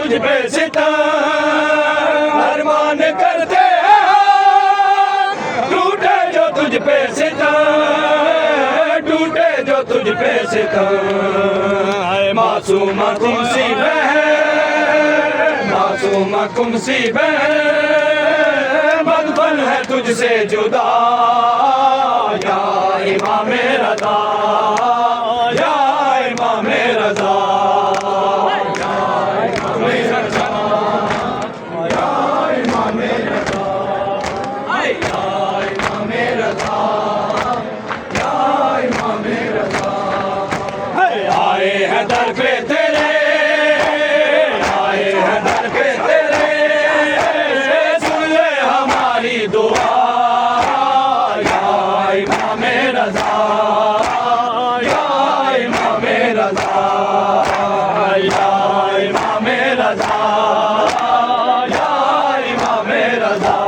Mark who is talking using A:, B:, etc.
A: तुझ पे सितम अरमान करते हैं, टूटे जो तुझ पे सितम, टूटे जो तुझ पे सितम। मासूमा तुमसी बहन, मासूमा तुमसी बहन, मगबन है तुझसे जुदा या इमाम रज़ा, या इमाम रज़ा, या इमाम रज़ा, या इमाम रज़ा, या इमाम रज़ा, या इमाम रज़ा। आए हैं दर पे तेरे, आए हैं दर पे तेरे, सुन ले हमारी दुआ या इमाम रज़ा, या इमाम रज़ा, या इमाम रज़ा, या इमाम रज़ा।